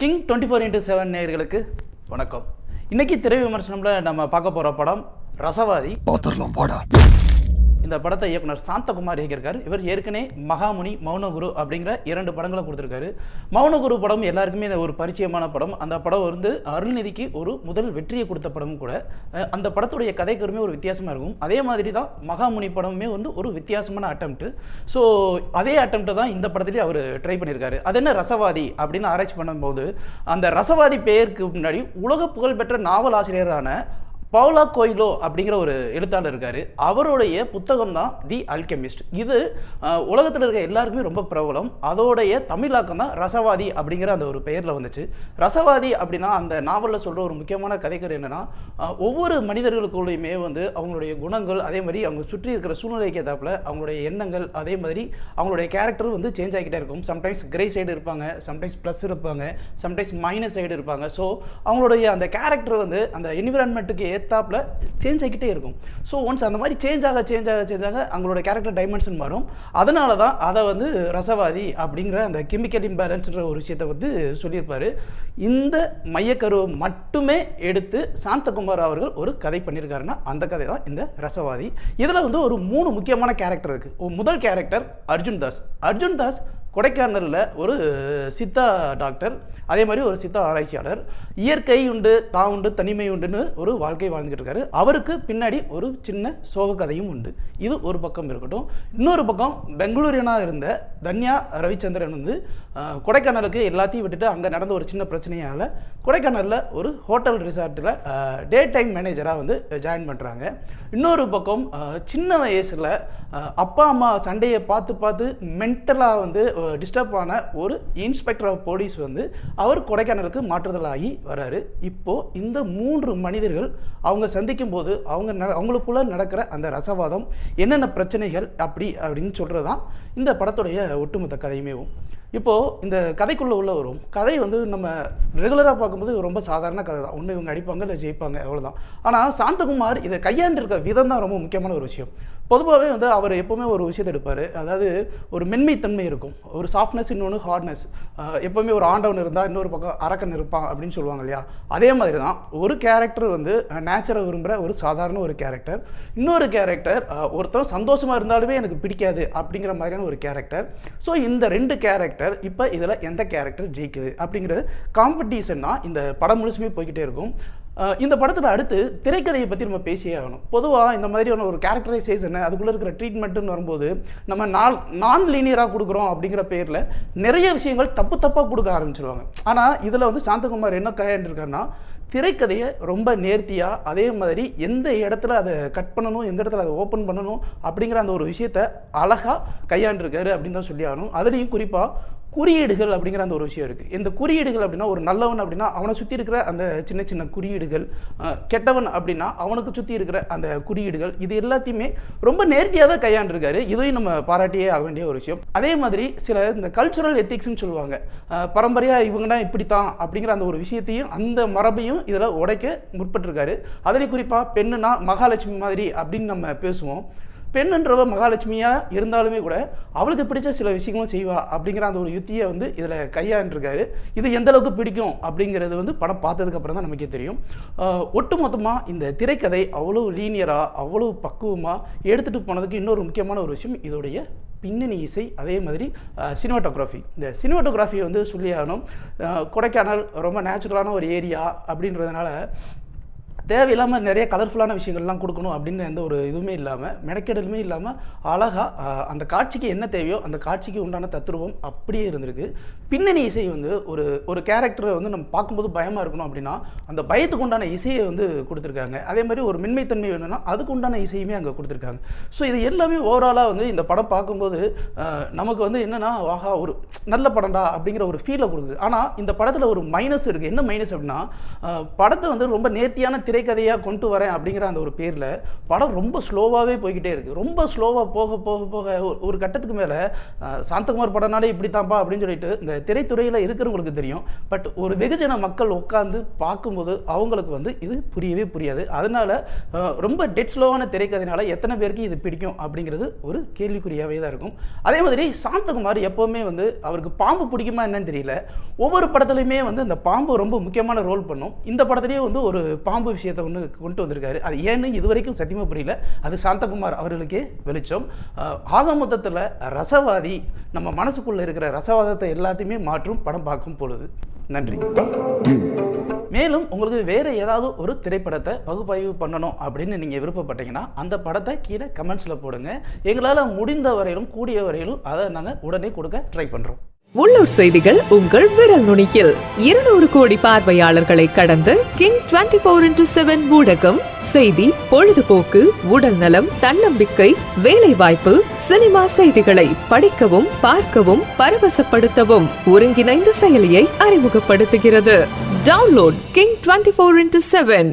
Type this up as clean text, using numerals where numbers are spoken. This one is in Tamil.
கிங் 24x7 நேயர்களுக்கு வணக்கம். இன்னைக்கு திரை விமர்சனம்ல நம்ம பார்க்க போற படம் ரசவாதி. பாத்திரலாம் போடா. இந்த படத்தை இயக்குனர் சாந்தகுமார் இயக்கியிருக்காரு. இவர் ஏற்கனவே மகாமுனி, மௌனகுரு அப்படிங்கிற 2 படங்களை கொடுத்துருக்காரு. மௌனகுரு படம் எல்லாருக்குமே ஒரு பரிச்சயமான படம். அந்த படம் வந்து அருள்நிதிக்கு ஒரு முதல் வெற்றியை கொடுத்த படமும் கூட. அந்த படத்துடைய கதைக்கருமே ஒரு வித்தியாசமாக இருக்கும். அதே மாதிரி தான் மகாமுனி படமுமே வந்து ஒரு வித்தியாசமான அட்டெம்ப்ட். ஸோ அதே அட்டெம்ப்ட் தான் இந்த படத்துலேயே அவர் ட்ரை பண்ணியிருக்காரு. அது என்ன ரசவாதி அப்படின்னு ஆராய்ச்சி பண்ணும்போது அந்த ரசவாதி பெயருக்கு முன்னாடி உலக புகழ்பெற்ற நாவல் ஆசிரியரான பவுலோ கோய்லோ அப்படிங்கிற ஒரு எழுத்தாளர் இருக்காரு. அவருடைய புத்தகம் தான் தி அல்கெமிஸ்ட். இது உலகத்தில் இருக்க எல்லாருக்குமே ரொம்ப பிரபலம். அதோடைய தமிழாக்கம் தான் ரசவாதி அப்படிங்கிற அந்த ஒரு பெயரில் வந்துச்சு. ரசவாதி அப்படின்னா அந்த நாவலில் சொல்கிற ஒரு முக்கியமான கதைக்கரு என்னன்னா, ஒவ்வொரு மனிதர்களுக்குள்ளேயுமே வந்து அவங்களுடைய குணங்கள், அதே மாதிரி அவங்க சுற்றி இருக்கிற சூழ்நிலைக்கு ஏற்றாப்புல அவங்களுடைய எண்ணங்கள், அதே மாதிரி அவங்களுடைய கேரக்டர் வந்து சேஞ்ச் ஆகிக்கிட்டே இருக்கும். சம்டைம்ஸ் கிரே சைடு இருப்பாங்க, சம்டைம்ஸ் ப்ளஸ் இருப்பாங்க, சம்டைம்ஸ் மைனஸ் சைடு இருப்பாங்க. ஸோ அவங்களுடைய அந்த கேரக்டர் வந்து அந்த என்விரான்மெண்ட்டுக்கு ஏத்தாப்புல சேஞ்ச் ஆகிக்கிட்டே இருக்கும். ஸோ ஒன்ஸ் அந்த மாதிரி சேஞ்ச் ஆக அவங்களோட கேரக்டர் டைமென்ஷன் மாறும். அதனால தான் அதை வந்து ரசவாதி அப்படிங்கிற அந்த கெமிக்கல் இம்பேலன்ஸ்ன்ற ஒரு விஷயத்தை வந்து சொல்லியிருப்பாரு. இந்த மையக்கருவை மட்டுமே எடுத்து சாந்தகுமார் அவர்கள் ஒரு கதை பண்ணியிருக்காருன்னா அந்த கதை தான் இந்த ரசவாதி. இதில் வந்து ஒரு 3 முக்கியமான கேரக்டர் இருக்குது. முதல் கேரக்டர் அர்ஜுன் தாஸ் கொடைக்கானலில் ஒரு சித்தா டாக்டர், அதே மாதிரி ஒரு சித்தா ஆராய்ச்சியாளர். இயற்கை உண்டு, தான் உண்டு, தனிமை உண்டுன்னு ஒரு வாழ்க்கை வாழ்ந்துக்கிட்டு இருக்காரு. அவருக்கு பின்னாடி ஒரு சின்ன சோக கதையும் உண்டு. இது ஒரு பக்கம் இருக்கட்டும். இன்னொரு பக்கம் பெங்களூரியனாக இருந்த தன்யா ரவிச்சந்திரன் வந்து கொடைக்கானலுக்கு எல்லாத்தையும் விட்டுட்டு அங்கே நடந்த ஒரு சின்ன பிரச்சனையால் கொடைக்கானலில் ஒரு ஹோட்டல் ரிசார்ட்டில் டே டைம் மேனேஜராக வந்து ஜாயின் பண்ணுறாங்க. இன்னொரு பக்கம் சின்ன வயசில் அப்பா அம்மா சண்டையை பார்த்து மென்டலாக வந்து டிஸ்டர்ப் ஆன ஒரு இன்ஸ்பெக்டர் ஆஃப் போலீஸ் வந்து அவர் கொடைக்கானலுக்கு மாற்றுதலாகி வராரு. இப்போது இந்த 3 மனிதர்கள் அவங்க சந்திக்கும் போது அவங்களுக்குள்ள நடக்கிற அந்த ரசவாதம், என்னென்ன பிரச்சனைகள் அப்படின்னு சொல்கிறது தான் இந்த படத்துடைய ஒட்டுமொத்த கதையுமேவும். இப்போது இந்த கதைக்குள்ளே உள்ள வரும் கதை வந்து நம்ம ரெகுலராக பார்க்கும்போது ரொம்ப சாதாரண கதை தான். ஒன்று இவங்க அடிப்பாங்க, இல்லை ஜெயிப்பாங்க, அவ்வளோதான். ஆனால் சாந்தகுமார் இதை கையாண்டிருக்க விதம் தான் ரொம்ப முக்கியமான ஒரு விஷயம். பொதுவாகவே வந்து அவர் எப்போவுமே ஒரு விஷயத்தை எடுப்பார். அதாவது ஒரு மென்மைத்தன்மை இருக்கும், ஒரு சாஃப்ட்னஸ், இன்னொன்று ஹார்ட்னஸ். எப்போவுமே ஒரு ஆண்டவன் இருந்தால் இன்னொரு பக்கம் அரக்கன் இருப்பான் அப்படின்னு சொல்லுவாங்க இல்லையா? அதே மாதிரி தான் ஒரு கேரக்டர் வந்து நேச்சரை விரும்புகிற ஒரு சாதாரண ஒரு கேரக்டர். இன்னொரு கேரக்டர் ஒருத்தர் சந்தோஷமாக இருந்தாலுமே எனக்கு பிடிக்காது அப்படிங்கிற மாதிரியான ஒரு கேரக்டர். ஸோ இந்த 2 கேரக்டர் இப்போ இதில் எந்த கேரக்டர் ஜெயிக்குது அப்படிங்கிற காம்படிஷன் தான் இந்த படம் முழுசுமே போய்கிட்டே இருக்கும். இந்த படத்தில் அடுத்து திரைக்கதையை பற்றி நம்ம பேசியே ஆகணும். பொதுவாக இந்த மாதிரியான ஒரு கேரக்டரைசேஷன், அதுக்குள்ளே இருக்கிற ட்ரீட்மெண்ட்டுன்னு வரும்போது நம்ம நான் லீனியராக கொடுக்குறோம் அப்படிங்கிற பேரில் நிறைய விஷயங்கள் தப்பாக கொடுக்க ஆரம்பிச்சிருவாங்க. ஆனால் இதில் வந்து சாந்தகுமார் என்ன கையாண்டிருக்காருன்னா, திரைக்கதையை ரொம்ப நேர்த்தியாக, அதே மாதிரி எந்த இடத்துல அதை கட் பண்ணணும், எந்த இடத்துல அதை ஓப்பன் பண்ணணும் அப்படிங்கிற அந்த ஒரு விஷயத்தை அழகாக கையாண்டிருக்காரு அப்படின்னு தான் சொல்லி ஆகணும். அதுலேயும் குறிப்பாக குறியீடுகள் அப்படிங்கிற அந்த ஒரு விஷயம் இருக்குது. இந்த குறியீடுகள் அப்படின்னா, ஒரு நல்லவன் அப்படின்னா அவனை சுற்றி இருக்கிற அந்த சின்ன குறியீடுகள், கெட்டவன் அப்படின்னா அவனுக்கு சுற்றி இருக்கிற அந்த குறியீடுகள், இது எல்லாத்தையுமே ரொம்ப நேர்த்தியாகவே கையாண்டிருக்காரு. இதையும் நம்ம பாராட்டியே ஆக வேண்டிய ஒரு விஷயம். அதே மாதிரி சில இந்த கல்ச்சுரல் எத்திக்ஸ்ன்னு சொல்லுவாங்க, பரம்பரையாக இவங்கன்னா இப்படித்தான் அப்படிங்கிற அந்த ஒரு விஷயத்தையும், அந்த மரபையும் இதில் உடைக்க முற்பட்டிருக்காரு. அதில் குறிப்பாக பெண்ணுனா மகாலட்சுமி மாதிரி அப்படின்னு நம்ம பேசுவோம். பெண்ணுன்றவ மகாலட்சுமியாக இருந்தாலுமே கூட அவளுக்கு பிடிச்ச சில விஷயங்களும் செய்வா அப்படிங்கிற அந்த ஒரு யுத்தியை வந்து இதில் கையாண்டிருக்காரு. இது எந்த அளவுக்கு பிடிக்கும் அப்படிங்கிறது வந்து படம் பார்த்ததுக்கப்புறம் தான் நமக்கே தெரியும். ஒட்டுமொத்தமாக இந்த திரைக்கதை அவ்வளோ லீனியராக, அவ்வளோ பக்குவமாக எடுத்துகிட்டு போனதுக்கு இன்னொரு முக்கியமான ஒரு விஷயம் இதோடைய பின்னணி இசை, அதே மாதிரி சினிமாட்டோகிராஃபி. இந்த சினிமாட்டோகிராஃபியை வந்து சொல்லி ஆகணும். கொடைக்கானல் ரொம்ப நேச்சுரலான ஒரு ஏரியா அப்படின்றதுனால தேவையில்லாமல் நிறைய கலர்ஃபுல்லான விஷயங்கள்லாம் கொடுக்கணும் அப்படின்னு எந்த ஒரு இதுவுமே இல்லாமல், மெனக்கெடலுமே இல்லாமல் அழகாக அந்த காட்சிக்கு என்ன தேவையோ அந்த காட்சிக்கு உண்டான தத்துருவம் அப்படியே இருந்திருக்கு. பின்னணி இசை வந்து ஒரு கேரக்டரை வந்து நம்ம பார்க்கும்போது பயமாக இருக்கணும் அப்படின்னா அந்த பயத்துக்கு உண்டான இசையை வந்து கொடுத்துருக்காங்க. அதே மாதிரி ஒரு மென்மைத்தன்மை வேணும்னா அதுக்கு உண்டான இசையுமே அங்கே கொடுத்துருக்காங்க. ஸோ இது எல்லாமே ஓவராலாக வந்து இந்த படம் பார்க்கும்போது நமக்கு வந்து என்னென்னா, ஆஹா ஒரு நல்ல படம்டா அப்படிங்கிற ஒரு ஃபீலை கொடுக்குது. ஆனால் இந்த படத்தில் ஒரு மைனஸ் இருக்குது. என்ன மைனஸ் அப்படின்னா, படத்தை வந்து ரொம்ப நேர்த்தியான திரைக்கதையாக கொண்டு வரேன் அப்படிங்கிற அந்த ஒரு பேரில் படம் ரொம்ப ஸ்லோவாகவே போய்கிட்டே இருக்குது. ரொம்ப ஸ்லோவாக போக போக போக ஒரு கட்டத்துக்கு மேலே சாந்தகுமார் படம்னாலே இப்படி தான்ப்பா அப்படின்னு சொல்லிட்டு இந்த திரைத்துறையில் இருக்கிறவங்களுக்கு தெரியும். பட் ஒரு வெகுஜன மக்கள் உட்காந்து பார்க்கும்போது அவங்களுக்கு வந்து இது புரியவே புரியாது. அதனால ரொம்ப டெட் ஸ்லோவான திரைக்கதையினால எத்தனை பேருக்கு இது பிடிக்கும் அப்படிங்கிறது ஒரு கேள்விக்குறியாகவே தான் இருக்கும். அதே மாதிரி சாந்தகுமார் எப்போவுமே வந்து அவருக்கு பாம்பு பிடிக்குமா என்னன்னு தெரியல, ஒவ்வொரு படத்துலையுமே வந்து இந்த பாம்பு ரொம்ப முக்கியமான ரோல் பண்ணும். இந்த படத்துலேயே வந்து ஒரு பாம்பு விஷயத்தை ஒன்று கொண்டு வந்திருக்காரு. அது ஏன்னு இதுவரைக்கும் சத்தியமாக புரியல. அது சாந்தகுமார் அவர்களுக்கே வெளிச்சம். ஆக மொத்தத்தில் ரசவாதி நம்ம மனசுக்குள்ளே இருக்கிற ரசவாதத்தை எல்லாத்தையுமே மாற்றும் படம் பார்க்கும் பொழுது. நன்றி. மேலும் உங்களுக்கு வேறு ஏதாவது ஒரு திரைப்படத்தை பகுப்பாய்வு பண்ணணும் அப்படின்னு நீங்கள் விருப்பப்பட்டீங்கன்னா அந்த படத்தை கீழே கமெண்ட்ஸில் போடுங்க. எங்களால் முடிந்த வரையிலும் கூடிய வரையிலும் அதை நாங்கள் உடனே கொடுக்க ட்ரை பண்ணுறோம். உள்ளூர் செய்திகள் உங்கள் விரல் நுனியில் 200 கோடி பார்வையாளர்களை கடந்து கிங் 24/7 ஊடகம் செய்தி, பொழுதுபோக்கு, உடல் நலம், தன்னம்பிக்கை, வேலைவாய்ப்பு, சினிமா செய்திகளை படிக்கவும் பார்க்கவும் பரவசப்படுத்தவும் ஒருங்கிணைந்த செயலியை அறிமுகப்படுத்துகிறது. Download king 24/7.